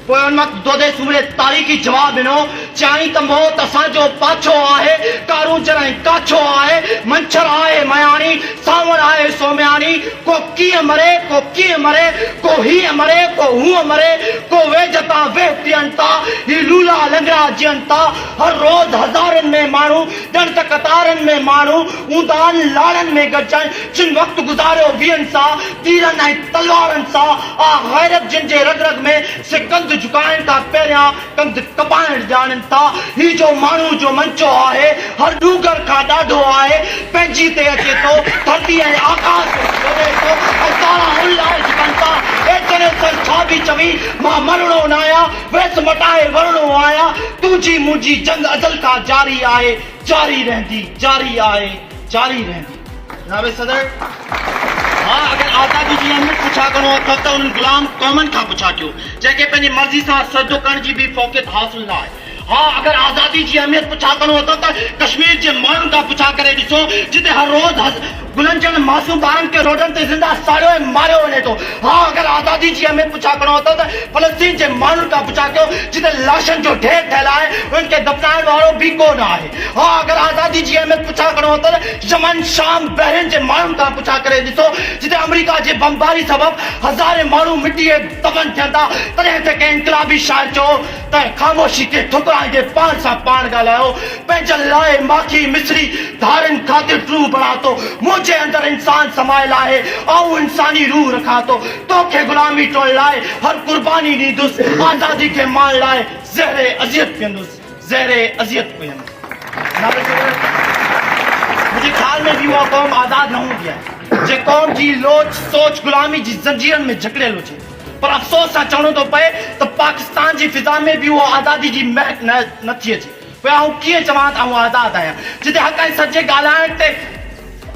पोइ उन वक़्तु दोदे सूबे तारीख़ी जवाब ॾिनो चयाईं त मौत असांजो पाछो आहे कारूं जराई काछो आहे मंछर आहे मयाणी सावण आहे सोम्याणी को कीअं मरे को कीअं मरे को हीअं मरे को हूअं मरे को वेझ तां वेह पीअनि था ही लूला लंगड़ा जीअनि था हर रोज़ हज़ारनि में माण्हू ॼण त कतारनि में माण्हू ऊंदान लाड़नि में गॾिजनि जिन वक़्तु गुज़ारियो वीहनि सां तीरनि ऐं तलवारनि सां आ गैरत जिन जे रग रग में से कंध झुकाइण खां पहिरियां कंध कपाइण ॼाणनि था ही जो माण्हू जो मंचो आहे हर ॾूगर खां ॾाढो आहे पंहिंजी ते अचे थो धरती ऐं आकाश खे थो ऐं तारा हुन लाइ झुकनि था एतिरे सर छा बि चवी मां मरणो न आहियां वेस मटाए वरणो आहियां तुंहिंजी मुंहिंजी जंग अज़ल खां जारी आहे जारी रहंदी जारी आहे जारी रहंदी। जनाब सदर हाँ अगर आज़ादी जी अहमियत पुछा करो अथव त उन गुलाम क़ौमनि खां पुछा कयो जंहिंखे पंहिंजी मर्ज़ी सां सजदो करण जी बि फ़ौक़ियत हासिल न आहे। हाँ अगर आज़ादी जी अहमियत पुछा करो अथव त कश्मीर जे माण्हुनि खां पुछा करे ॾिसो जिते हर रोज़ गुलनि जहिड़नि मासूम ॿारनि खे रोडनि ते ज़िंदा साड़ियो ऐं मारियो वञे थो। हाँ अगर आज़ादी जी अहमियत पुछा करो अथव त फ़लस्तीन जे माण्हुनि खां पुछा कयो जिते लाशनि जो ढेर ठहियलु आहे उन्हनि खे दफ़नाइण वारो बि कोन आहे। हाँ अगर आज़ादी जी अहमियत पुछा करो अथव त यमन शाम बहरीन जे माण्हुनि खां पुछा करे ॾिसो जिते अमेरिका जे बमबारी सबबु हज़ारे माण्हू मिटी दफ़न थियनि था तॾहिं त कंहिं इनकलाबी शाइर चयो त ख़ामोशी खे ठुकराइंदे पाण सां पाण ॻाल्हायो पंहिंजे लाइ माखी मिसरी धारनि ख़ातिर ट्रू बणा थो मुंहिंजे अंदरि इंसान समायल आहे ऐं इंसानी रूह रखां थो तोखे गुलामी टोड़ लाइ हर कुर्बानी ॾींदुसि आज़ादी खे मान लाइ ज़हरे अज़ियत पीअंदुसि ज़हरे अज़ियत पीअंदुसि। मुंहिंजे ख़्याल में बि उहा क़ौम आज़ाद न हूंदी आहे जे क़ौम जी लोच सोच गुलामी जी ज़ंजीरनि में जकड़ियल हुजे पर अफ़सोस सां चवणो थो पए त पाकिस्तान जी फिज़ा में बि उहा आज़ादी जी महक नथी अचे। पोइ आउं कीअं चवां त आउं आज़ादु आहियां जिते हक़ ऐं सचे ॻाल्हाइण ते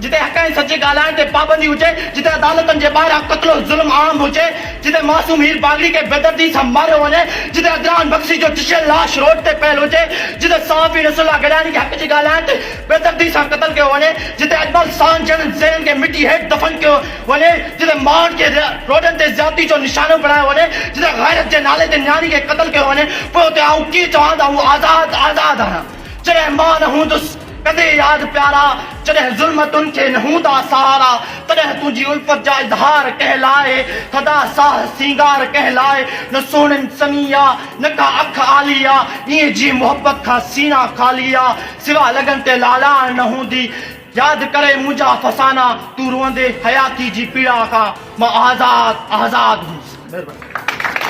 जिते हक़ ऐं सचे ॻाल्हाइण ते पाबंदी हुजे जिते अदालतनि जे ॿाहिरां क़त्लो ज़ुल्म आम हुजे जिते मासूम हीर बागड़ी खे बेदर्दी सां मारियो वञे जिते अदनान बख्शी जो चिशियल लाश रोड ते पियल हुजे जिते सहाफ़ी रसूला गॾानी खे हक़ जी ॻाल्हाइण ते बेदर्दी सां क़तल कयो वञे जिते अजमल सान जहिड़नि ज़हन खे मिटी हेठि दफ़न कयो वञे जिते माण्हुनि खे रोडनि ते ज़्यादती जो निशानो बणायो वञे जिते गैरत जे नाले ते न्याणी खे क़तल कयो वञे पोइ हुते आउं कीअं चवां त आउं आज़ादु आज़ादु आहियां जॾहिं मां न हूंदुसि कदे याद प्यारा जॾहिं ज़ुल्मतुनि खे न हूंदा सहारा तॾहिं तुंहिंजी उल्फत जा इज़हार कहलाए सदा साह सिंगार कहलाए न सोननि सनिया न का अख आलिया ईअं जी मोहब्बत खां सीना खालिया सिवा लगन ते लाला न हूंदी यादि करे मुंहिंजा फसाना तूं रोअंदे हयाती जी पीड़ा खां मां आज़ाद आज़ाद हुयुसि। महिरबानी।